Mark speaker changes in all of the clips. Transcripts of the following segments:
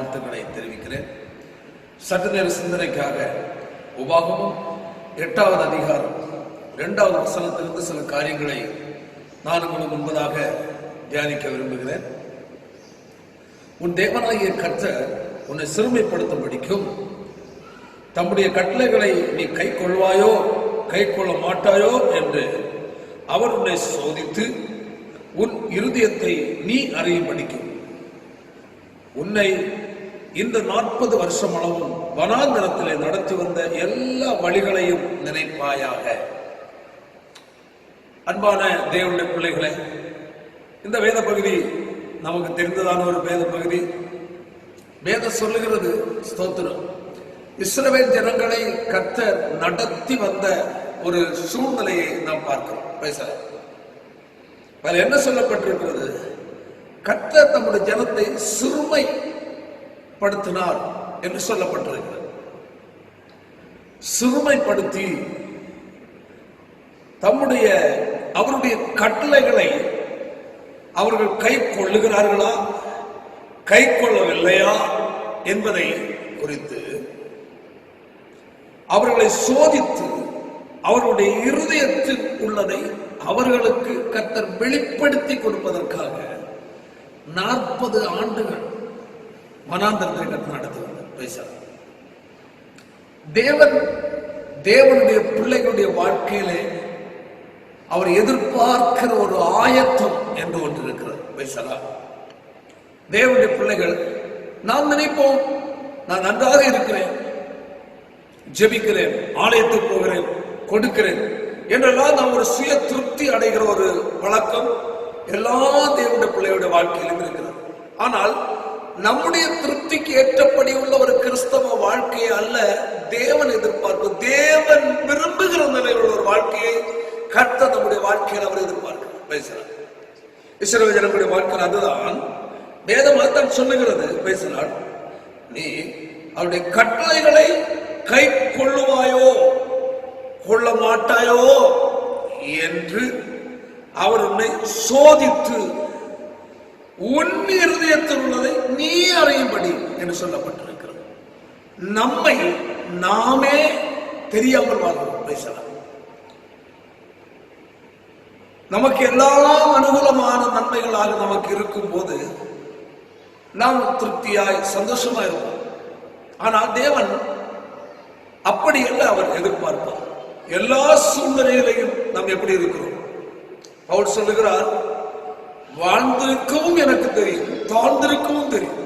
Speaker 1: வாழ்த்துக்களை தெரிவிக்கிறேன். சற்று நேர சிந்தனைக்காக உபாகமம் 8வது அதிகாரம் 2வது வசனத்திலிருந்து சில காரியங்களை நான் உங்களுக்கு முன்பதாக தியானிக்க விரும்புகிறேன். உன் தேவனாகிய கர்த்தர் உன்னை சிறுமைப்படுத்தும்படிக்கும் தம்முடைய கட்டளைகளை நீ கை கொள்வாயோ கை கொள்ள மாட்டாயோ என்று அவர் உன்னை சோதித்து உன் இருதயத்தை நீ அறியும்படிக்கும் உன்னை இந்த 40 வருஷம் அளவும் வனாந்தரத்திலே நடத்தி வந்த எல்லா வழிகளையும் நினைப்பாயாக. அன்பான தேவனுடைய பிள்ளைகளே, இந்த வேத பகுதி நமக்கு தெரிந்ததான ஒரு வேத பகுதி. வேதம் சொல்லுகிறது, ஸ்தோத்திரம், இஸ்ரவேல் ஜனங்களை கர்த்தர் நடத்தி வந்த ஒரு சூழ்நிலையை நாம் பார்க்கிறோம். அதில் என்ன சொல்லப்பட்டிருக்கிறது? கர்த்தர் தம்முடைய ஜனத்தை சிறுமைப்படுத்தினார் என்று சொல்லப்பட்டிருக்கிறது. சிறுமைப்படுத்தி அவருடைய கட்டளைகளை அவர்கள் கை கொள்ளுகிறார்களா கை கொள்ளவில்லையா என்பதை குறித்து அவர்களை சோதித்து அவர்களுடைய இருதயத்தில் உள்ளதை அவர்களுக்கு கர்த்தர் வெளிப்படுத்தி கொடுப்பதற்காக 40 ஆண்டுகள் வனாந்தரத்தை கர்த்தர் நடத்தி வந்தார். தேவனுடைய பிள்ளைகளுடைய வாழ்க்கையிலே அவர் எதிர்பார்க்கிற ஒரு ஆயத்தம் என்று ஒன்று இருக்கிறது. தேவனுடைய பிள்ளைகள் நாம் நினைப்போம், நான் நன்றாக இருக்கிறேன், ஜெபிக்கிறேன், ஆலயத்துக்கு போகிறேன், கொடுக்கிறேன் என்றெல்லாம் நாம் ஒரு சுய திருப்தி அடைகிற ஒரு வழக்கம் எல்லா தேவனுடைய பிள்ளைகளுடைய வாழ்க்கையிலும் இருக்கிறது. ஆனால் நம்முடைய திருப்திக்கு ஏற்றபடி உள்ள ஒரு கிறிஸ்தவ வாழ்க்கையை அல்ல தேவன் எதிர்பார்ப்பு. தேவன் விரும்புகிற நிலையில் உள்ள ஒரு வாழ்க்கையை கர்த்தர் நம்முடைய வாழ்க்கையில் அவர் எதிர்பார்க்கிறார். இஸ்ரவேல் ஜனங்களுடைய வாழ்க்கையில் அதுதான் வேதம் தான் சொல்லுகிறது. பேசினார், நீ அவருடைய கட்டளைகளை கை கொள்ளுவாயோ கொள்ள மாட்டாயோ என்று அவர் உன்னை சோதித்து உன் இருதயத்தில் உள்ளதை நீ அறியும்படி என்று சொல்லப்பட்டிருக்கிறது. நம்மை நாமே தெரியாமல் வாழ்கிறோம். பேசலாம், நமக்கு எல்லாம் அனுகூலமான நன்மைகளாக நமக்கு இருக்கும் போது நாம் திருப்தியாய் சந்தோஷமா இருப்போம். ஆனால் தேவன் அப்படி அல்ல அவர் எதிர்பார்ப்பார். எல்லா சூழ்நிலைகளையும் நாம் எப்படி இருக்கிறோம்? அவர் சொல்லுகிறார், வாழ்ந்திருக்கவும் எனக்கு தெரியும், தாழ்ந்திருக்கவும் தெரியும்.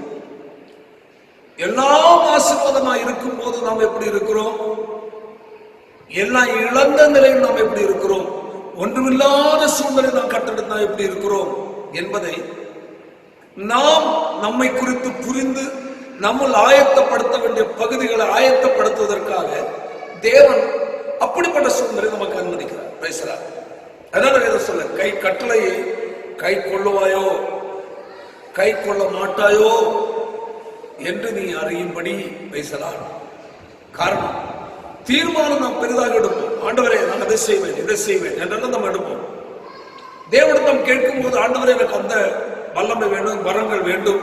Speaker 1: எல்லாம் ஆசீர்வாதமா இருக்கும் போது நாம் எப்படி இருக்கிறோம்? எல்லாம் இழந்த நிலையில் நாம் எப்படி இருக்கிறோம்? ஒன்றுமில்லாத சூழ்நிலை நாம் கட்டெடுத்தா எப்படி இருக்கிறோம் என்பதை நாம் நம்மை குறித்து புரிந்து நம்மள் ஆயத்தப்படுத்த வேண்டிய பகுதிகளை ஆயத்தப்படுத்துவதற்காக தேவன் அப்படிப்பட்ட சூழ்நிலை நமக்கு அனுமதிக்கிறார். பேசுறார். அதனால சொல்ல, கை கட்டளையை கை கொள்ளுவாயோ கை கொள்ள மாட்டாயோ என்று நீ அறியும்படி பேசலாம். காரணம், தீர்மானம் நாம் பெரிதாக எடுப்போம். ஆண்டவரே, நான் அதை செய்வேன் இதை செய்வேன் என்றெல்லாம் நம்ம எடுப்போம். தேவனிடம் கேட்கும் போது, ஆண்டவரே எனக்கு அந்த வல்லமை வேண்டும், வரங்கள் வேண்டும்,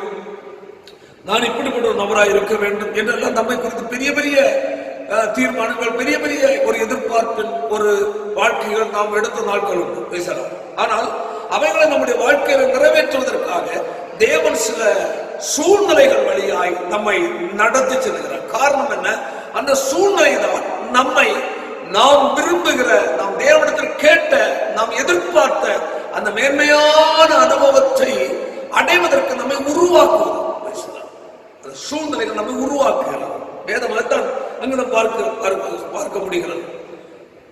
Speaker 1: நான் இப்படிப்பட்ட ஒரு நபராக இருக்க வேண்டும் என்றெல்லாம் நம்மை குறித்து பெரிய பெரிய தீர்மானங்கள், பெரிய பெரிய ஒரு எதிர்பார்ப்பின் ஒரு வாழ்க்கைகள் நாம் எடுத்த நாட்கள் உண்டு. பேசலாம். ஆனால் அவைகளை நம்முடைய வாழ்க்கையை நிறைவேற்றுவதற்காக தேவன் சில சூழ்நிலைகள் வழியாய் நம்மை நடத்தி செல்கிறார். காரணம் என்ன? அந்த சூழ்நிலை தான் நம்மை நாம் விரும்புகிற, நாம் தேவனிடத்தில் கேட்ட, நாம் எதிர்பார்த்த அந்த மேன்மையான அனுபவத்தை அடைவதற்கு நம்மை உருவாக்குவது. சூழ்நிலைகள் நம்மை உருவாக்குகிறது. வேதமாகத்தான் அங்கு நாம் பார்க்க முடிகிறது.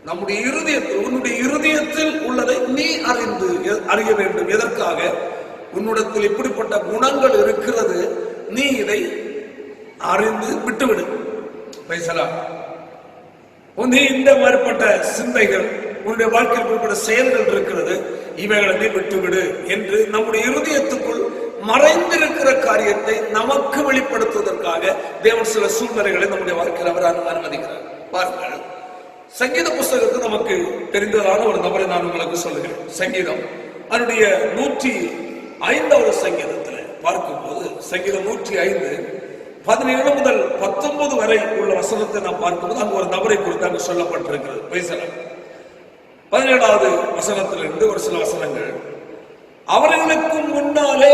Speaker 1: நம்முடைய இருதயத்தில், உன்னுடைய இருதயத்தில் உள்ளதை நீ அறிய வேண்டும். எதற்காக? உன்னிடத்தில் இப்படிப்பட்ட குணங்கள் இருக்கிறது, நீ இதை அறிந்து விட்டுவிடு. பேசலாம். நீ இந்த மாதிரிப்பட்ட சிந்தைகள், உன்னுடைய வாழ்க்கையில் இப்படிப்பட்ட செயல்கள் இருக்கிறது, இவைகளை நீ விட்டுவிடு என்று நம்முடைய இருதயத்துக்குள் மறைந்திருக்கிற காரியத்தை நமக்கு வெளிப்படுத்துவதற்காக தேவன் சில சூழ்நிலைகளை நம்முடைய வாழ்க்கையில் அவர் அனுமதிக்கிறார். பாருங்கள், சங்கீத புஸ்தகத்துக்கு நமக்கு தெரிந்ததான ஒரு நபரை நான் உங்களுக்கு சொல்லுகிறேன். சங்கீதம் அதனுடைய 105வது சங்கீதத்தில் பார்க்கும்போது, சங்கீதம் 105 17 முதல் 19 வரை உள்ள வசனத்தை நாம் பார்க்கும்போது அங்கு ஒரு நபரை குறித்து அங்கு சொல்லப்பட்டிருக்கிறது. 17வது வசனத்திலிருந்து ஒரு சில வசனங்கள். அவர்களுக்கு முன்னாலே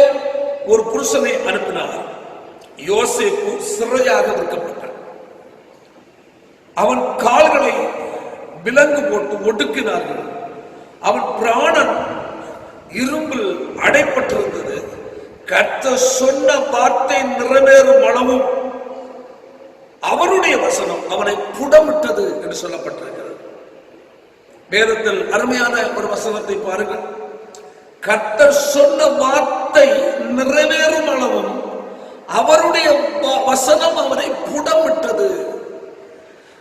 Speaker 1: ஒரு புருஷனை அனுப்பினார். யோசேப்பு சிறையாக விற்கப்பட்டான். அவன் கால்களை விலங்கு போட்டு ஒடுக்கினார்கள். அவன் பிராணன் இரும்பில் அடைப்பட்டிருந்தது. கர்த்தர் சொன்ன வார்த்தை நிறைவேறும் அளவும் அவருடைய வசனம் அவனை புடமிட்டது என்று சொல்லப்பட்டிருக்கிறது. வேதத்தில் அருமையான ஒரு வசனத்தை பாருங்கள். கர்த்தர் சொன்ன வார்த்தை நிறைவேறும் அளவும் அவருடைய வசனம் அவனை புடமிட்டது.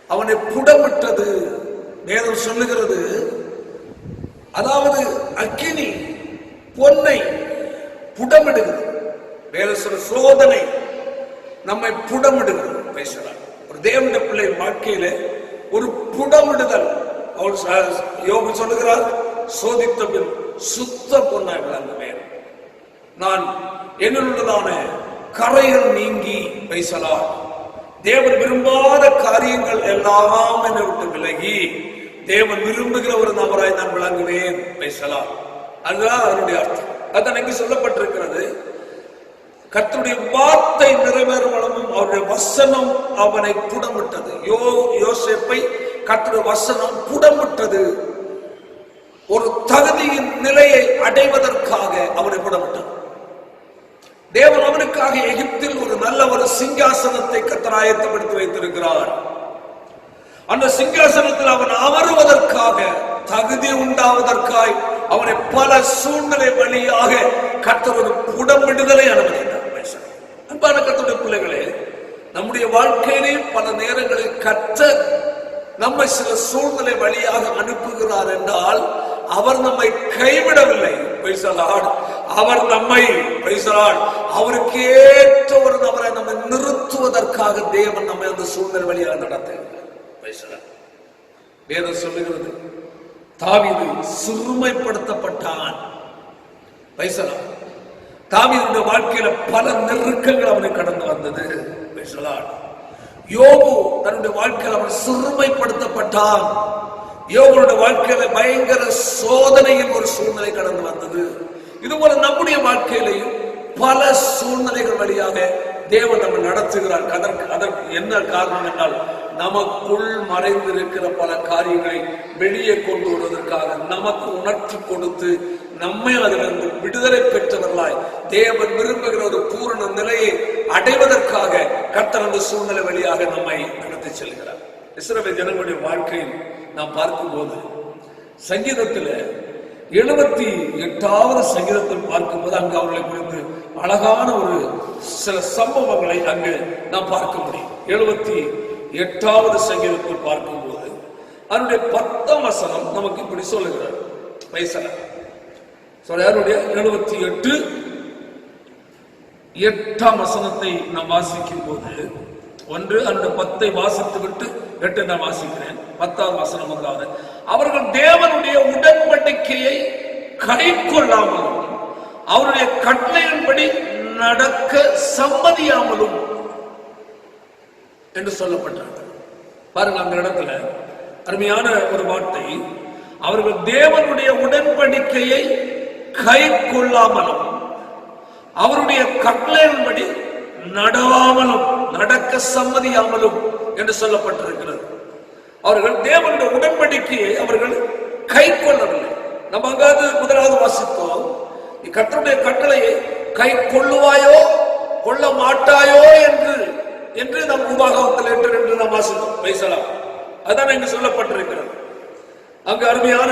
Speaker 1: அவனை புடமிட்டது. வேதம் சொல்லுகிறது, அதாவது அக்கினி பொன்னை புடமிடுகிறது. வேதம் சொல்ற சோதனை நம்மை புடமிடுகிறது. பேசலாம். ஒரு தேவனுடைய பிள்ளை வாழ்க்கையில ஒரு புடமிடுதல். அவர் யோபு சொல்லுகிறார், சோதித்த பின் சுத்த பொன்னாய் விளங்குவேன். நான் என்னுள்ளதான கரைகள் நீங்கி பேசலாம். தேவன் விரும்பாத காரியங்கள் எல்லாம் என்னை விட்டு விலகி தேவன் விரும்புகிற ஒரு நபராய் நான் விளங்குவேன் பேசலாம். அதுதான் அதனுடைய அர்த்தம். அதான் இங்கு சொல்லப்பட்டிருக்கிறது. கர்த்தருடைய வார்த்தை நிறைவேறும் அளவும் அவருடைய வசனம் அவனை புடமிட்டது. யோசேப்பை கர்த்தருடைய வசனம் புடமிட்டது. ஒரு தகுதியின் நிலையை அடைவதற்காக அவனை புடமிட்டது. தேவன் அவனுக்காக எகிப்தில் ஒரு நல்ல ஒரு சிங்காசனத்தை கர்த்தர் ஆயத்தப்படுத்தி வைத்திருக்கிறார். அந்த சிங்காசனத்தில் அவன் அமருவதற்காக, தகுதி உண்டாவதற்காய் அவனை பல சூழ்நிலை வழியாக கர்த்தர் ஒரு புடமிடுதலை அனுமதித்தார். அன்பான கர்த்தருடைய பிள்ளைகளே, நம்முடைய வாழ்க்கையிலே பல நேரங்களில் கர்த்தர் நம்மை சில சூழ்நிலை வழியாக அனுப்புகிறார் என்றால் அவர் நம்மை கைவிடவில்லை. அவர் நம்மை அவருக்கு ஏற்ற ஒரு நபரை நம்மை நிறுத்துவதற்காக தேவன் நம்மை அந்த சூழ்நிலை வழியாக நடத்துகிறார். வேதம் சொல்லுகிறது, தாவீது சிறுமைப்படுத்தப்பட்டான். தாவீதுடைய வாழ்க்கையில பல நெருக்கங்கள் அவனை கடந்து வந்தது. யோபு தன்னுடைய வாழ்க்கையில் அவன் சிறுமைப்படுத்தப்பட்டான். யோபுடைய வாழ்க்கையில பயங்கர சோதனையின் ஒரு சூழ்நிலை கடந்து வந்தது. இதுபோல நம்முடைய வாழ்க்கையிலையும் பல சூழ்நிலைகள் வழியாக தேவன் நம்ம நடத்துகிறார். அதற்கு என்ன காரணம் என்றால், நமக்குள் மறைந்திருக்கிற பல காரியங்களை வெளியே கொண்டு வருவதற்காக, நமக்கு உணர்ச்சி கொடுத்து நம்மை அதிலிருந்து விடுதலை பெற்றவர்களாய் தேவன் விரும்புகிற ஒரு பூரண நிலையை அடைவதற்காக கர்த்தர் அந்த சூழ்நிலை வழியாக நம்மை நடத்தி செல்கிறார். இஸ்ரவேல் ஜனங்களுடைய வாழ்க்கையில் நாம் பார்க்கும்போது சங்கீதத்தில் 78வது சங்கீதத்தில் பார்க்கும்போது அங்கு அவர்களை குறித்து அழகான ஒரு சில சம்பவங்களை அங்கு நாம் பார்க்க முடியும். 78வது சங்கீதத்தில் பார்க்கும்போது அதனுடைய 10ஆம் வசனம் நமக்கு இப்படி சொல்லுகிறார். 78:8 வசனத்தை நாம் வாசிக்கும் போது, ஒன்று அந்த 10 வாசித்து விட்டு 8 நான் வாசிக்கிறேன். 10வது வசனம் வந்தாது, அவர்கள் தேவனுடைய உடன்படிக்கையை கை கொள்ளாமலும் அவருடைய கட்டளையின்படி நடக்க சம்மதியாமலும் என்று சொல்லப்பட்டார்கள். பாருங்க, அந்த இடத்துல அருமையான ஒரு வார்த்தை. அவர்கள் தேவனுடைய உடன்படிக்கையை கை கொள்ளாமலும் அவருடைய கட்டளையின்படி நடவாமலும் நடக்க சம்மதியாமலும் என்று சொல்லப்பட்டிருக்கிறது. அவர்கள் தேவனுடைய உடன்படிக்கையை அவர்கள் கை கொள்ளவில்லை. நம்ம அங்காவது முதலாவது வாசித்தோம், நீ கர்த்தருடைய கட்டளையை கை கொள்ளுவாயோ கொள்ள மாட்டாயோ என்று நம் உபாகமத்தில் என்று நாம் வாசித்தோம். பேசலாம். அதான் இங்கு சொல்லப்பட்டிருக்கிறது. அங்கு அருமையான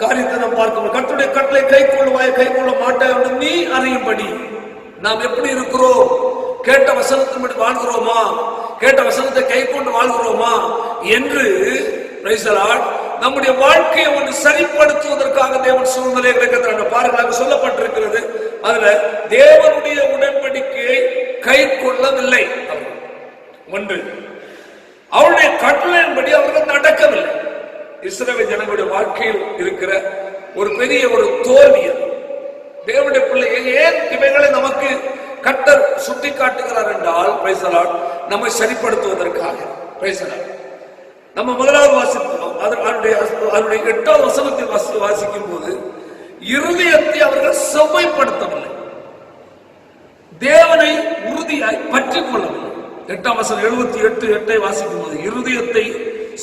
Speaker 1: காரியத்தை நாம் பார்க்கணும். கர்த்தருடைய கட்டளை கை கொள்ளுவாயோ கை கொள்ள மாட்டாயோ என்று நீ அறியும்படி நாம் எப்படி இருக்கிறோம், கேட்ட வசனத்தின்படி வாழ்கிறோமா, கேட்ட வசனத்தை கை கொண்டு வாழ்கிறோமா என்று நம்முடைய வாழ்க்கையை ஒன்று சரிப்படுத்துவதற்காக தேவன் சூழ்நிலைகளை பாருங்கள் சொல்லப்பட்டிருக்கிறது. அதுல தேவனுடைய உடன்படிக்கையை கை கொள்ளவில்லை. ஒன்று, அவருடைய கட்டளையின்படி அவர்கள் நடக்கவில்லை. இஸ்ரவேல் ஜனங்களுடைய வாழ்க்கையில் இருக்கிற ஒரு பெரிய ஒரு தோல்வி. தேவனுடைய பிள்ளைகள் ஏன் இவைகளை நமக்கு கர்த்தர் சுட்டி காட்டுகிறார் என்றால் பிரைஸ் தி லார்ட், நம்மை சரிப்படுத்துவதற்காக. Price the Lord. நம்ம முதலாவது வாசிப்போம், அதனுடைய 8வது வசனத்தை வாசிக்கும் போது இருதயத்தை அவர்கள் செவ்வாய்ப்படுத்தவில்லை, தேவனை உறுதியாய் பற்றிக் கொள்ளவில்லை. 8ஆம் வசனம் 78:8 வாசிக்கும் போது இருதயத்தை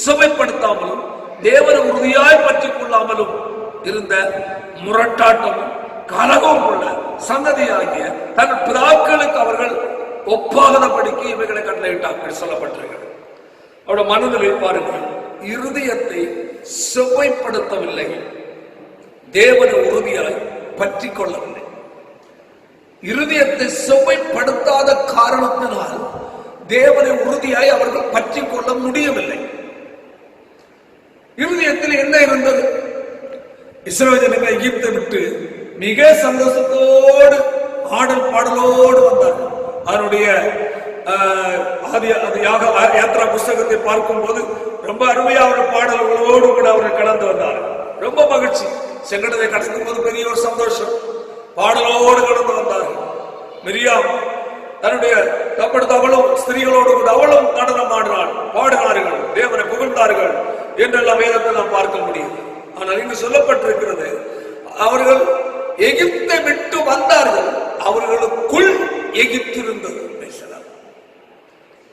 Speaker 1: செவ்வாய்ப்படுத்தாமலும் தேவனை உறுதியாய் பற்றிக் கொள்ளாமலும் இருந்த முரட்டாட்டமும் கலகம் உள்ள சந்ததியாகிய தங்கள் பிதாக்களுக்கு அவர்கள் ஒப்பாகதபடிக்கு இவைகளை கட்டளையிட்டார்கள் சொல்லப்பட்டிருக்கிறது. அவருடைய மனதில் பாருங்கள், இருதயத்தை செவ்வாய்ப்படுத்தவில்லை, தேவனை உறுதியாய் பற்றி கொள்ளவில்லை. இருதயத்தை செவ்வாய்ப்படுத்தாத காரணத்தினால் தேவனை உறுதியாய் அவர்கள் பற்றி கொள்ள முடியவில்லை. இருதயத்தில் என்ன இருந்தது? இஸ்ரவேல் ஜனங்கள் எகிப்தை விட்டு மிக சந்தோஷத்தோடு ஆடல் பாடலோடு வந்தார்கள். அதனுடைய யாத்ரா புஸ்தகத்தை பார்க்கும் போது ரொம்ப அருமையான பாடல்களோடு கூட அவர்கள் கடந்து வந்தார்கள். ரொம்ப மகிழ்ச்சி. செங்கடலை கடக்கும் போது பெரிய ஒரு சந்தோஷம், பாடலோடு கடந்து வந்தார்கள். மிரியாம் தன்னுடைய அவளும் ஸ்திரீகளோடு கூட அவளும் நடனம் ஆடினாள், பாடினார்கள், தேவனை புகழ்ந்தார்கள் என்றெல்லாம் வேதத்தை நாம் பார்க்க முடியும். ஆனால் இங்கு சொல்லப்பட்டிருக்கிறது, அவர்கள் எகிப்தை விட்டு வந்தார்கள், அவர்களுக்குள் எகிப்து இருந்தது.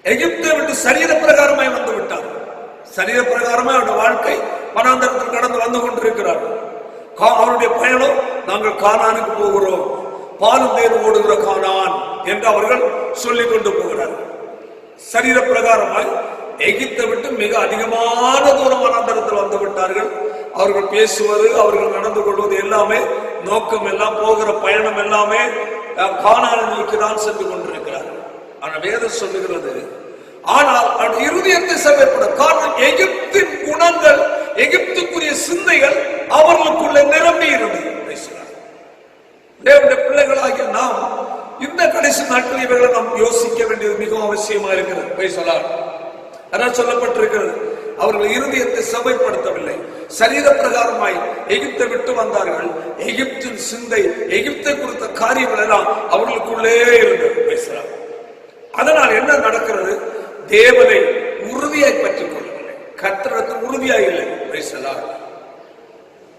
Speaker 1: எகிப்தை விட்டு சரீர பிரகாரமாய் வந்து விட்டார். சரீர பிரகாரமாய் அவருடைய வாழ்க்கை வனாந்தரத்தில் கடந்து வந்து கொண்டிருக்கிறார்கள். அவருடைய பயணம், நாங்கள் கானானுக்கு போகிறோம், பாலும் தேனும் ஓடுகிற கானான் என்று அவர்கள் சொல்லிக் கொண்டு போகிறார்கள். சரீர பிரகாரமாய் எகிப்தை விட்டு மிக அதிகமான தூரம் வனாந்தரத்தில் வந்து விட்டார்கள். அவர்கள் பேசுவது, அவர்கள் நடந்து கொள்வது எல்லாமே, நோக்கம் எல்லாம், போகிற பயணம் எல்லாமே கானானை நோக்கி தான் சென்று கொண்டிருக்கிறார்கள். ஆனால் வேதம் சொல்லுகிறது, ஆனால் அந்த இருதயத்தை செவ்வாய்ப்படும் காரணம் எகிப்தின் குணங்கள், எகிப்துக்குரிய சிந்தைகள் அவர்களுக்குள்ளே நிரம்பி இருந்தது. தேவனுடைய பிள்ளைகளாகிய நாம் இந்த கடைசி நாட்கள் இவர்களை நாம் யோசிக்க வேண்டியது மிகவும் அவசியமா இருக்கிறது. அதான் சொல்லப்பட்டிருக்கிறது, அவர்கள் இருதயத்தை செவ்வாய்ப்படுத்தவில்லை, சரீர பிரகாரமாய் எகிப்தை விட்டு வந்தார்கள். எகிப்தின் சிந்தை, எகிப்தை குறித்த காரியங்கள் எல்லாம் அவர்களுக்குள்ளே இருந்தது. அதனால் என்ன நடக்கிறது? தேவனை உறுதியாய் பற்றிக் கொள்ளவில்லை, கர்த்தரிடத்தில் உறுதியாய் இல்லை.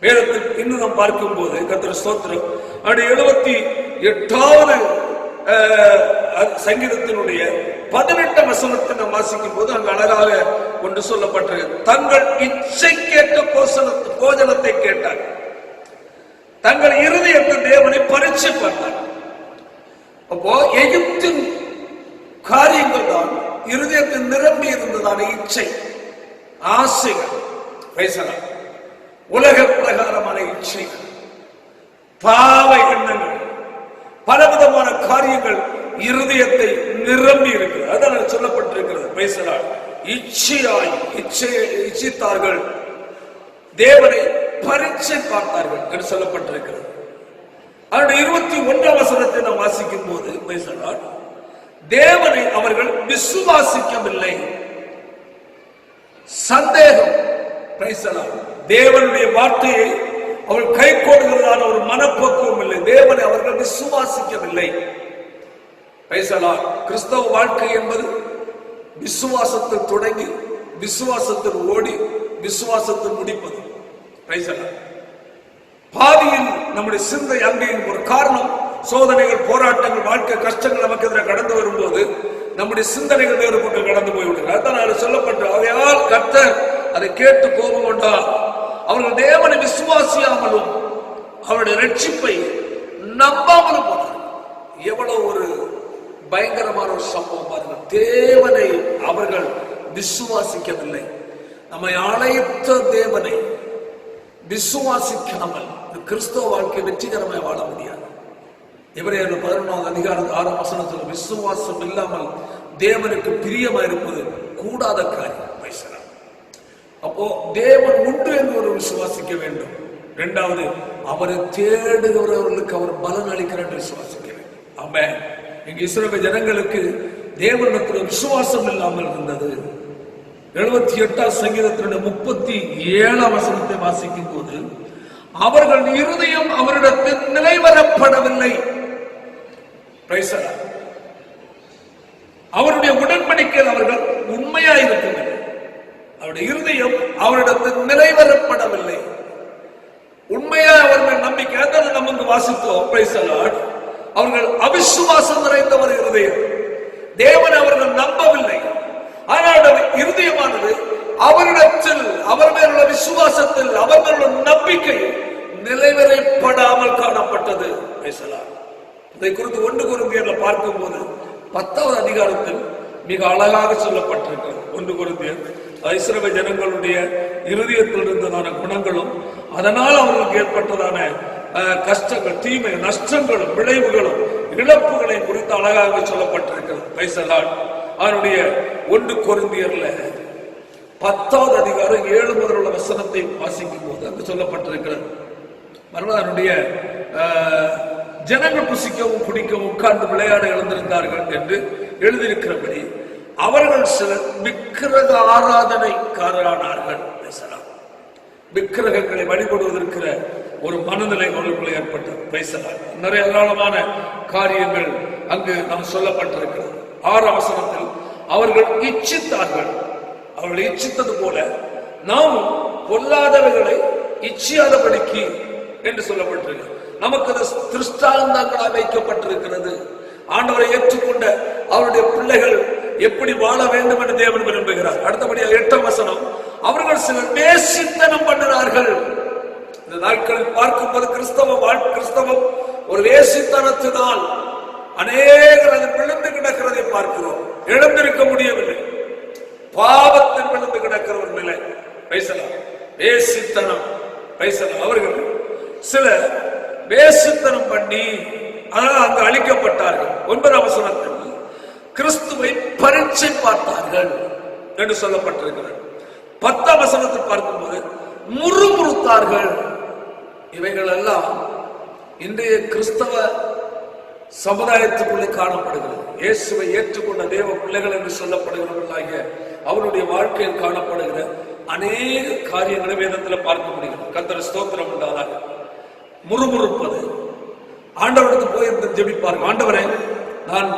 Speaker 1: வேதத்தில் இன்னும் நாம் பார்க்கும் போது கர்த்தர் ஸ்தோத்திரம், 78வது சங்கீதத்தினுடைய 18ஆம் வசனத்தை நாம் வாசிக்கும் போது அங்கு அழகாக ஒன்று சொல்லப்பட்டிருக்கு, தங்கள் இச்சைக்கேற்ற போஜனத்தை கேட்டார், தங்கள் இருதயத்தின் தேவனை பரீட்சை பார்த்தார். அப்போ எகிப்தின் காரியங்கள் தான் இருதயத்தில் நிரம்பி இருந்ததான இச்சை, ஆசைகள், உலக பிரகாரமான இச்சைகள், பாவ எண்ணங்கள், பலவிதமான காரியங்கள் இருதயத்தை நிரம்பி இருக்கிறது. அதான் சொல்லப்பட்டிருக்கிறது, இச்சித்தார்கள், தேவனை பரீட்சை பார்த்தார்கள் என்று சொல்லப்பட்டிருக்கிறது. அதனுடைய 21ஆம் வசனத்தை நாம் வாசிக்கும் போது தேவனை அவர்கள் விசுவாசிக்கவில்லை, சந்தேகம், தேவனுடைய வார்த்தையை அவர்கள் கை கோடுகிறதான ஒரு மனப்பக்குவம் இல்லை, தேவனை அவர்கள் விசுவாசிக்கவில்லை. கிறிஸ்தவ வாழ்க்கை என்பது விசுவாசத்தில் தொடங்கி விசுவாசத்தில் ஓடி விசுவாசத்தில் முடிப்பது. பாதியில் நம்முடைய சிந்தை அங்கேயும் ஒரு காரணம், சோதனைகள், போராட்டங்கள், வாழ்க்கை கஷ்டங்கள் நமக்கு எதிராக கடந்து வரும்போது நம்முடைய சிந்தனைகள் வேறுபட்டு கடந்து போய்விடுகிறார். அதனால் சொல்லப்பட்ட அதையால் கர்த்தர் அதை கேட்டு கோபம் கொண்டார். அவர்கள் தேவனை விசுவாசியாமலும் அவருடைய ரட்சிப்பை நம்பாமலும் போனார். எவ்வளவு ஒரு பயங்கரமான ஒரு சம்பவம் பாருங்கள். தேவனை அவர்கள் விசுவாசிக்கவில்லை. நம்மை அழைத்த தேவனை விசுவாசிக்காமல் கிறிஸ்தவ வாழ்க்கை வெற்றிகரமாய் வாழ முடியாது. எபிரேயர் 11ஆம் அதிகாரம் 6ஆம் வசனத்தில் விசுவாசம் இல்லாமல் தேவனுக்கு பிரியமா இருப்பது கூடாத காரியம். அப்போ தேவன் உண்டு என்று ஒரு விசுவாசிக்க வேண்டும். இரண்டாவது, அவரை தேடுகிறவர்களுக்கு அவர் பலன் அளிக்கிறார் என்று விசுவாசிக்க வேண்டும். ஆமென். இங்கு இஸ்ரவேல் ஜனங்களுக்கு தேவனிடத்தில் விசுவாசம் இல்லாமல் இருந்தது. 78ஆம் சங்கீதத்தினுடைய 37ஆம் வசனத்தை வாசிக்கும் போது அவர்கள் இருதயம் அவரிடத்தில் நிலைவரப்படவில்லை. அவருடைய இருதயம் அவரிடத்தில் நிறைவேறப்படவில்லை. உண்மையா அவர்கள் நம்பிக்கை நமக்கு வாசித்தோம். Praise the Lord. அவர்கள் அவிசுவாசம் நிறைந்த ஒரு இருதயம். தேவன் அவர்கள் நம்பவில்லை. ஆனால் இருதயமானது அவரிடத்தில், அவர் மேலுள்ள விசுவாசத்தில், அவர் மேலுள்ள நம்பிக்கையில் நிறைவேறப்படாமல் காணப்பட்டது. இதை குறித்து 1 கொரிந்தியர்ல பார்க்கும் போது 10வது அதிகாரத்தில் மிக அழகாக சொல்லப்பட்டிருக்கிறது. 1 கொரிந்தியர் இஸ்ரவேல் ஜனங்களுடைய இருதயத்தில் இருந்ததான குணங்களும் அதனால் அவர்களுக்கு ஏற்பட்டதான கஷ்டங்கள், தீமை, நஷ்டங்களும், விளைவுகளும், இழப்புகளையும் குறித்து அழகாக சொல்லப்பட்டிருக்கிறது. Price the Lord. அவருடைய 1 கொரிந்தியர்ல 10வது அதிகாரம் 7 முதல் உள்ள வசனத்தை வாசிக்கும் போது அங்கு சொல்லப்பட்டிருக்கிறது. அவருடைய ஜனங்கள் புசிக்கவும் குடிக்கவும் உட்கார்ந்து விளையாட எழுந்திருந்தார்கள் என்று எழுதியிருக்கிறபடி அவர்கள் சிலர் விக்கிரக ஆராதனைக்காரரானார்கள். விக்கிரகங்களை வழிபடுவதற்கு ஒரு மனநிலை அவர்களுக்குள்ள ஏற்பட்டது. பேசலாம் நிறைய ஏராளமான காரியங்கள் அங்கு நாம் சொல்லப்பட்டிருக்கிறது. 6ஆம் வசனத்தில் அவர்கள் இச்சித்தார்கள். அவர்கள் இச்சித்தது போல நாமும் பொல்லாதவைகளை இச்சியாதபடிக்கு என்று சொல்லப்பட்டிருக்கிறது. நமக்கு திருஷ்டாந்தங்களாக வைக்கப்பட்டிருக்கிறது. ஆண்டவரை ஏற்றுக்கொண்ட அவருடைய பிள்ளைகள் எப்படி வாழ வேண்டும் என்று தேவன் விரும்புகிறார். அடுத்தபடியாக 8ஆம் வசனம், அவர்கள் சிலர் வேசித்தனம் பண்ணினார்கள். இந்த நாட்களில் பார்க்கும்போது கிறிஸ்தவம் ஒரு வேசித்தனத்தினால் அநேகர் அதில் விழுந்து கிடக்கிறதை பார்க்கிறோம். எழுந்திருக்க முடியவில்லை. பாவத்தில் விழுந்து கிடக்கிற ஒரு நிலை. பேசலாம் வேசித்தனம். பேசலாம் அவர்கள் சில வேசித்தனம் பண்ணி அதனால் அங்கு அழிக்கப்பட்டார்கள். 9ஆம் வசனத்தில் கிறிஸ்துவை பரீட்சை பார்த்தார்கள் என்று சொல்லப்பட்டிருக்கிறது. 10ஆம் வசனத்தில் பார்க்கும்போது முறுமுறுத்தார்கள். இவைகள் எல்லாம் இன்றைய கிறிஸ்தவ சமுதாயத்துக்குள்ளே காணப்படுகிறது. இயேசுவை ஏற்றுக்கொண்ட தேவ பிள்ளைகள் என்று சொல்லப்படுகிறவர்களாகிய அவருடைய வாழ்க்கையில் காணப்படுகிற அநேக காரியங்களை வேதத்தில் பார்க்க முடிகிறது. கர்த்தர் ஸ்தோத்திரம் உண்டாதாக. முறுமுறுப்பது, ஆண்டவருக்கு போய் ஜெபிப்பார்கள். ஆண்டவரே, நான்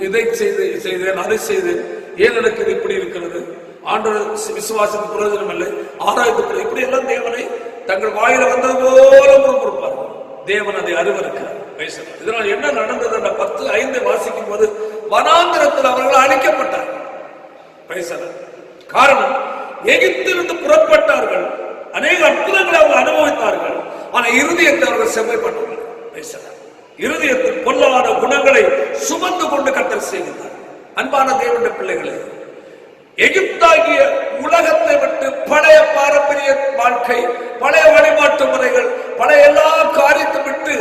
Speaker 1: இதை செய்தேன், அதை செய்தேன், ஏன் எனக்கு இது இப்படி இருக்கிறது, ஆண்டவர் விசுவாசத்துக்கு பிரயோஜனம் இல்லை, ஆராய்ந்து இப்படி எல்லாம் தேவனை தங்கள் வாயில வந்தது போல முறுமுறுப்பார்கள். தேவன் அதை அறிவிருக்கிறார். இதனால் என்ன நடந்தது? 10:5 வாசிக்கும் போது வனாந்திரத்தில் அவர்கள் அழிக்கப்பட்டார்கள். காரணம், எகிப்திலிருந்து புறப்பட்டார்கள், அநேக அற்புதங்களை அவர்கள் அனுபவித்தார்கள். ஆனால் இருதயத்தை அவர்கள் செம்மைப்பட்டார்கள். இருதயத்தில் பொல்லாத குணங்களை சுமந்து கொண்டு கர்த்தர் செய்கிறார். அன்பான தேவனுடைய பிள்ளைகளே, எகிப்தாகிய உலகத்தை விட்டு பழைய பாரம்பரிய வாழ்க்கை, பழைய வழிபாட்டு முறைகள், பழைய எல்லா காரியத்தை விட்டு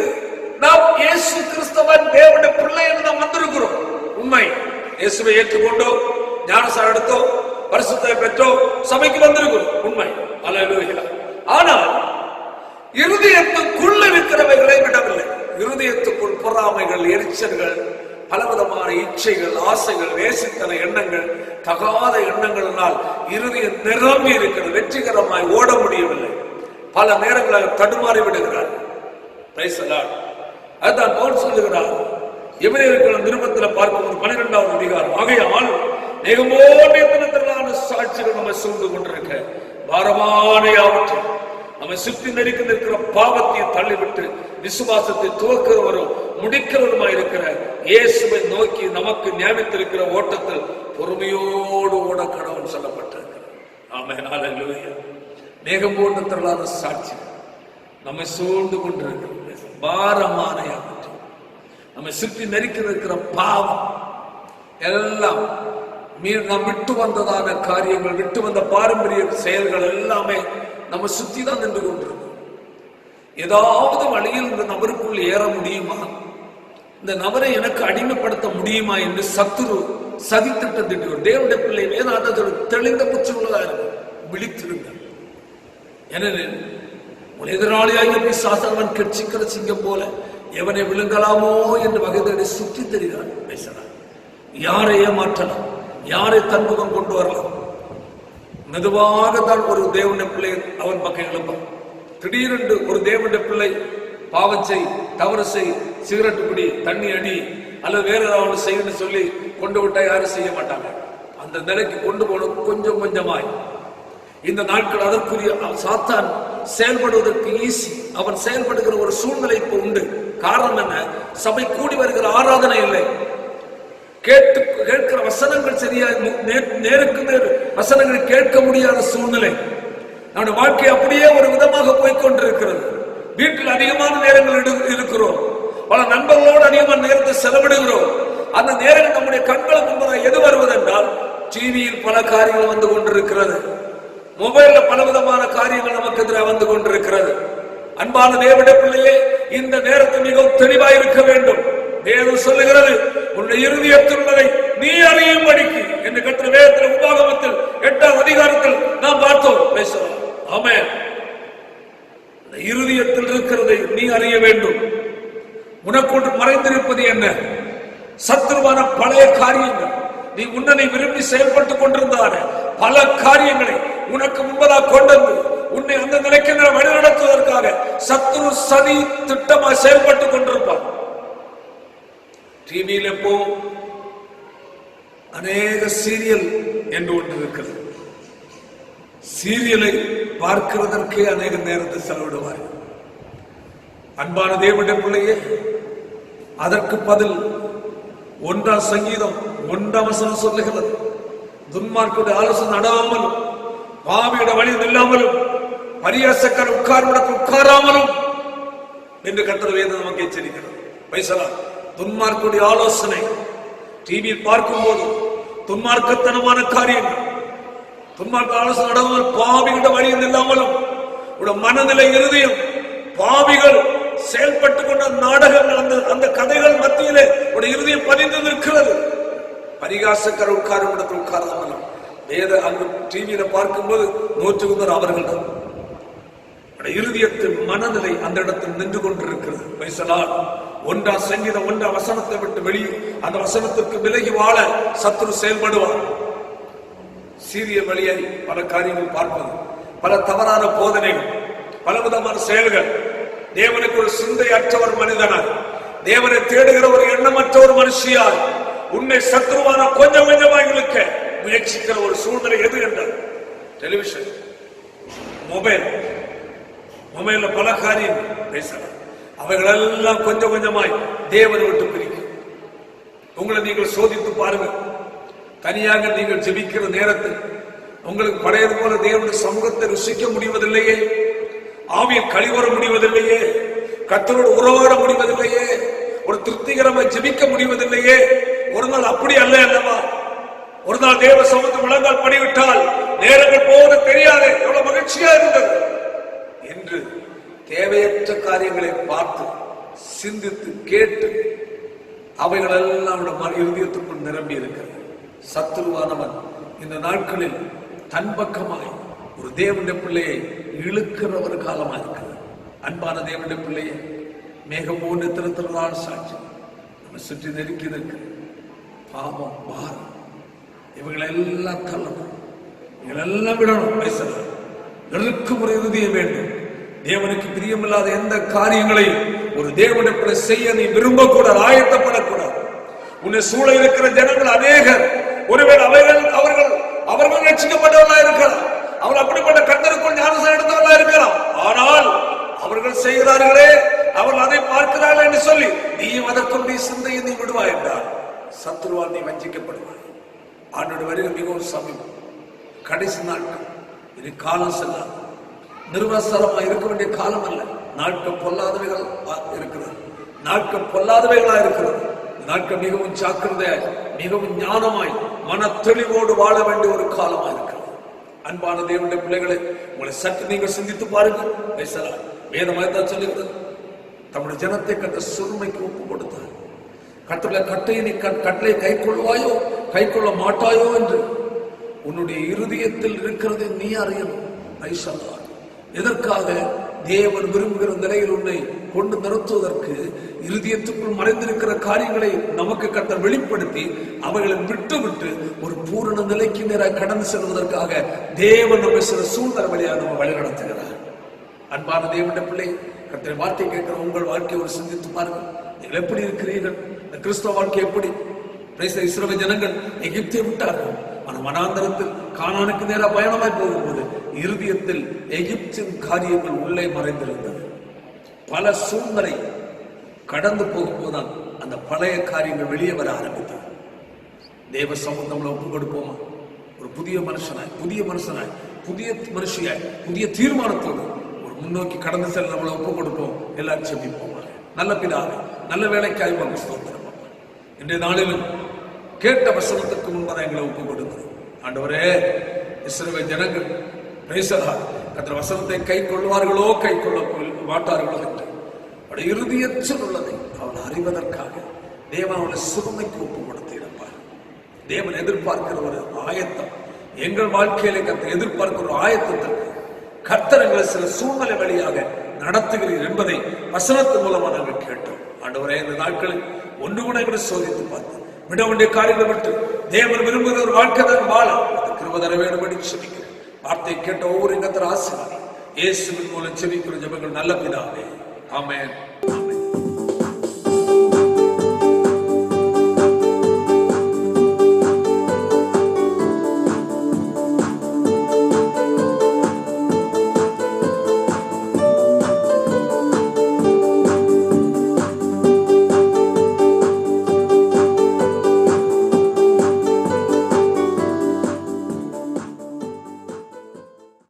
Speaker 1: நாம் இயேசு கிறிஸ்தவன் தேவனுடைய பிள்ளை என்று நாம் வந்திருக்கிறோம். உண்மை. இயேசுவை ஏற்றுக்கொண்டோம், ஞானஸ்நானம் எடுத்தோம், பரிசுத்தத்தை பெற்றோம், சபைக்கு வந்திருக்கிறோம். உண்மை. அல்லேலூயா. ஆனால் இருதயத்துக்குள் இருக்கிறவைகளை விடவில்லை. இருதயத்துக்குள் பொறாமைகள், எரிச்சல்கள், பலவிதமான இச்சைகள், ஆசைகள், வேசித்தன எண்ணங்கள், தகாத எண்ணங்களினால் இருதயம் நிரம்பி இருக்கிறது. வெற்றிகரமாய் ஓட முடியவில்லை. பல நேரங்களாக தடுமாறி விடுகிறார். அதுதான் பவுல் சொல்லுகிறார் எபிரேயர்கள் நிருபத்தில் பார்க்கும்போது 12ஆம் அதிகாரம், ஆகையால் மிகமோடியத்திலான சாட்சிகள் நம்ம சூழ்ந்து கொண்டிருக்க பாரமான யாவற்றை நம்மை சுற்றி நெருக்கி நிற்கிற பாவத்தை தள்ளிவிட்டு விசுவாசத்தை துவக்கிறவரும் முடிக்கிறவருமாய் இருக்கிற இயேசுவை நோக்கி நமக்கு நியமித்திருக்கிற ஓட்டத்தில் பொறுமையோடு ஓட கடவுள் சொல்லப்பட்டிருக்கிறார். ஆமென். ஹல்லேலூயா. மேகமூட்டத்திலான சாட்சி நம்மை சூழ்ந்து கொண்டிருக்கிறது. பாரமான யாவற்றை நம்மை சுற்றி நெருக்கி நிற்கிற பாவம் எல்லாம் நாம் விட்டு வந்ததான காரியங்கள், விட்டு வந்த பாரம்பரிய செயல்கள் எல்லாமே நம்ம சுத்தி தான் நின்று கொண்டிருக்கும். ஏதாவது வழியில் இந்த நபருக்குள் ஏற முடியுமா, இந்த நபரை எனக்கு அடிமைப்படுத்த முடியுமா என்று சத்துரு சதித்திட்டம் திட்டுவார். தேவனுடைய பிள்ளை வேதாந்தத்தோடு தெளிந்த புத்தி உள்ளதா இருக்கும். விழித்திருங்கள். ஏனெனில் உன் எதிராளியாக பிசாசவன் கட்சிக்கிற சிங்கம் போல எவனை விழுங்கலாமோ என்று வகை தேடி சுற்றி தெரிகிறான். பேசலாம். யாரை ஏமாற்றலாம், யாரை தன்முகம் கொண்டு வரலாம். மெதுவாக தான் ஒரு தேவனுடைய பிள்ளை அவன் பக்கம் எழுப்பான். திடீரென்று ஒரு தேவனுடைய பிள்ளை பாவம் செய், தவறு செய், சிகரெட்டு குடி, தண்ணி அடி அல்லது வேற ஏதாவது செய்யணும்னு சொல்லி கொண்டு விட்டா யாரும் செய்ய மாட்டாங்க. அந்த நிலைக்கு கொண்டு போகணும். கொஞ்சம் கொஞ்சமாய் இந்த நாட்கள் அதற்குரிய சாத்தான் செயல்படுவதற்கு ஈஸி. அவன் செயல்படுகிற ஒரு சூழ்நிலை இப்போ உண்டு. காரணம் என்ன? சபை கூடி வருகிற ஆராதனை இல்லை. கேட்கிற வசனங்கள் சரியா நேருக்கு நேர் வசனங்கள் கேட்க முடியாத சூழ்நிலை. நம்முடைய வாழ்க்கை அப்படியே ஒரு விதமாக போய்கொண்டிருக்கிறது. வீட்டில் அதிகமான நேரங்கள் இருக்கிறோம். பல நண்பர்களோடு அதிகமான நேரத்தை செலவிடுகிறோம். அந்த நேரம் நம்முடைய கண்களை முன்பதாக எது வருவதென்றால், டிவியில் பல காரியங்கள் வந்து கொண்டிருக்கிறது. மொபைல்ல பலவிதமான காரியங்கள் நமக்கு எதிராக வந்து கொண்டிருக்கிறது. அன்பான தேவனுடைய பிள்ளையே, இந்த நேரத்தில் மிகவும் தெளிவாக இருக்க வேண்டும். தேவன் சொல்லுகிறது, உன்னுடைய இருதயத்தின்பதை நீ அறியும்படிக்கு என்று கர்த்தர் வேதத்தில் உபாகமத்தில் 8ஆம் அதிகாரத்தில் நாம் பார்த்தோம். பேசலாம். ஆமென். இருதயத்தில் இருக்கிறதை நீ அறிய வேண்டும். உனக்குள் மறைந்திருப்பது என்ன? சத்துருவான பழைய காரியங்கள், நீ உன்னை விரும்பி செயல்பட்டுக் கொண்டிருந்தான பல காரியங்களை உனக்கு முன்பதாக கொண்டு வந்து உன்னை அந்த நிலைக்கு வழிநடத்துவதற்காக சத்துரு சதி திட்டமாக செயல்பட்டுக் கொண்டிருப்பான். டிவியில் எப்போ அநேக சீரியல் என்று ஒன்று இருக்கிறது. சீரியலை பார்க்கிறதற்கே அநேக நேரத்தை செலவிடுவார். அன்பான தேவனுடைய பிள்ளையே, அதற்கு பதில் 1ஆம் சங்கீதம் 1ஆம் வசனம் சொல்லுகிறது, துன்மார்க்குடைய ஆலோசனை நடாமலும் பாவியோட வழி நில்லாமலும் பரியாசக்கார உட்கார்விடத்தில் உட்காராமலும் என்று கர்த்தர் வேதம் நமக்கு எச்சரிக்கிறது. பேசலாம். துன்மார்க்குடைய ஆலோசனை டிவியில் பார்க்கும் போது துன்மார்க்கத்தனமான காரியங்கள், துன்மார்க்க ஆலோசனை நடாமல் பாவியோட வழி நில்லாமலும் மனநிலை இருதயம் பாவிகள் செயல்பட்டுக் கொண்ட நாடகங்கள், அந்த கதைகள் மத்தியிலே உடைய இருதயம் பதிந்து நிற்கிறது. பரிகாசக்கார உட்காரும் இடத்தில் உட்காராமலும் வேத அங்கு டிவியில பார்க்கும்போது 100 அவர்கள் தான். இருதயத்தின் மனநிலை அந்த இடத்தில் நின்று கொண்டிருக்கிறது. பேசலாம். 1ஆம் சங்கீதம் 1ஆம் வசனத்தை விட்டு வெளியே அந்த வசனத்திற்கு விலகி வாழ சத்துரு செயல்படுவார். சீரியல் வழியை பல காரியங்கள் பார்ப்பது, பல தவறான போதனைகள், பலவிதமான செயல்கள், தேவனுக்கு ஒரு சிந்தை அற்றவர் மனிதனாய், தேவனை தேடுகிற ஒரு எண்ணமற்ற ஒரு மனுஷியாய் உன்னை சத்துருவான கொஞ்சம் கொஞ்சமாக இழுக்க முயற்சிக்கிற ஒரு சூழ்நிலை எது என்றால் டெலிவிஷன், மொபைல்ல பல காரியம் பேசலாம். அவைகளெல்லாம் கொஞ்சம் கொஞ்சமாய் தேவனை விட்டு பிரிக்கும். உங்களை நீங்கள் சோதித்து பாருங்கள். தனியாக நீங்கள் ஜெபிக்கிற நேரத்தில் உங்களுக்கு பழையது போல தேவனுடைய சமூகத்தை ருசிக்க முடிவதில்லையே, ஆவியில் கழிவர முடிவதில்லையே, கர்த்தரோடு உறவாட முடிவதில்லையே, ஒரு திருப்திகரமாய் ஜெபிக்க முடிவதில்லையே. ஒரு நாள் அப்படி அல்லவா? ஒரு நாள் தேவ சமூகத்தை முழங்கால் பண்ணிவிட்டால் நேரங்கள் போவது தெரியாது, எவ்வளவு மகிழ்ச்சியா இருந்தது என்று தேவையற்ற காரியங்களை பார்த்து சிந்தித்து கேட்டு அவைகளெல்லாம் இருதயத்துக்குள் நிரம்பி இருக்கிறது. சத்துருவானவன் இந்த நாட்களில் தன் பக்கமாய் ஒரு தேவனுடைய பிள்ளையை இழுக்கிற ஒரு காலமா இருக்கிறது. அன்பான தேவனுடைய பிள்ளையை மேகம் போன்று திருத்திருந்தால் சாட்சி நம்ம சுற்றி நெருக்கி இருக்கிறது. பாவம், பாரம், இவங்களெல்லாம் தள்ளணும், இவங்களெல்லாம் விடணும். பேசலாம். நெருக்கும் ஒரு இறுதியை வேண்டும். தேவனுக்கு பிரியமில்லாத எந்த காரியங்களையும் ஒரு தேவனுடைய செய்ய நீ விரும்பக்கூடாது, ஆயத்தப்படக்கூடாது. உன்னை சூழ இருக்கிற ஜனங்கள் அநேகர், ஒருவேளை அவர்கள் ரட்சிக்கப்பட்டவர்களா இருக்கலாம், அவர்கள் அப்படிப்பட்ட கர்த்தருக்குள் ஞானஸ்நானம் எடுத்தவர்களா இருக்கலாம். ஆனால் அவர்கள் செய்கிறார்களே, அவர்கள் அதை பார்க்கிறார்கள் என்று சொல்லி நீயும் அதற்கும் நீ சிந்தையை நீ விடுவாய் என்றால் சத்துருவால் நீ வஞ்சிக்கப்படுவாய். ஆண்டோட வருகை மிகவும் சமீபம். கடைசி நாட்கள். இது காலம் செல்லாது. நிர்வசரமா இருக்க வேண்டிய காலம் அல்ல. நாட்கள் பொல்லாதவைகள் இருக்கிறது. நாட்கள் பொல்லாதவைகளா இருக்கிறது. நாட்கள் மிகவும் ஜாக்கிரதையாய், மிகவும் ஞானமாய், மன தெளிவோடு வாழ வேண்டிய ஒரு காலமா இருக்கிறது. அன்பான தேவனுடைய பிள்ளைகளை, உங்களை சற்று நீங்கள் சிந்தித்து பாருங்கள். பேசலாம். வேதமாய்தான் சொல்லுகிறது, தம்முடைய ஜனத்தை கட்ட சிறுமைக்கு ஒப்பு கொடுத்தார். கட்டளை கை கொள்வாயோ கை கொள்ள மாட்டாயோ என்று உன்னுடைய இருதயத்தில் இருக்கிறது நீ அறியணும். எதற்காக? தேவன் விரும்புகிற நிலையில் உன்னை கொண்டு நிறுத்துவதற்கு, இருதயத்துக்குள் மறைந்திருக்கிற காரியங்களை நமக்கு கர்த்தர் வெளிப்படுத்தி அவைகளை விட்டு ஒரு பூரண நிலைக்கு நேராக கடந்து செல்வதற்காக தேவன் நம்ம சில சூழ்நிலை வழியாக நம்ம வழி நடத்துகிறார். அன்பான தேவனுடைய பிள்ளை, கர்த்தர் வார்த்தை கேட்கிற உங்கள் வாழ்க்கையை ஒரு சிந்தித்து பாருங்கள். நீங்கள் எப்படி இருக்கிறீர்கள்? இந்த கிறிஸ்தவ வாழ்க்கை எப்படி? இஸ்ரவேல் ஜனங்கள் எகிப்தை விட்டார்கள். வனாந்தரத்தில் கானானுக்கு நேராக பயணமாய் போகும்போது இருதயத்தில் எகிப்தின் காரியங்கள் உள்ளே மறைந்திருந்தது. பல சூழ்நிலை கடந்து போகும்போதுதான் அந்த பழைய காரியங்கள் வெளியே வர ஆரம்பித்தது. தேவ சமூகம்ல ஒப்பு கொடுப்போமா? ஒரு புதிய மனுஷனாய், புதிய மனுஷியாய், புதிய தீர்மானத்தோடு ஒரு முன்னோக்கி கடந்து செல்ல நம்மளை ஒப்பு கொடுப்போம். எல்லாரும் செபிப்போம். நல்ல பிதாவே, நல்ல வேலைக்காய் ஸ்தோத்திரம். இன்றைய நாளிலும் கேட்ட வசனத்துக்கு முன்பாக எங்களை ஒப்பு கொடுக்கிறோம். ஆண்டவரே, இஸ்ரவேல் ஜனங்கள் கர்த்தர் வசனத்தை கை கொள்வார்களோ கை கொள்ள மாட்டார்களோ என்று அவருடைய இறுதியற்ற உள்ளதை அவள் அறிவதற்காக தேவன் அவளை சிறுமைக்கு ஒப்பு கொடுத்திருப்பார். தேவன் எதிர்பார்க்கிற ஒரு ஆயத்தம் எங்கள் வாழ்க்கையில கர்த்தர் எதிர்பார்க்கிற ஒரு ஆயத்தத்திற்கு கர்த்தர் எங்களை சில சூழ்நிலை வழியாக நடத்துகிறீர் என்பதை வசனத்தின் மூலமா நாங்கள் கேட்டோம். ஆண்டவரே, இந்த நாட்களில் ஒன்று கூட எங்களை சோதித்து பார்த்து விட வேண்டிய காரியங்களை விட்டு தேவன் விரும்புகிற ஒரு வாழ்க்கை தான் வாழ கிருபை தர வேண்டும்படி செபிக்கிறேன். வார்த்தை கேட்ட ஒவ்வொரு கர்த்தர் ஆசீர்வதி. இயேசுவின் மூலம் செபிக்கிற ஜெபங்கள் நல்ல பிதாவே, ஆமென்.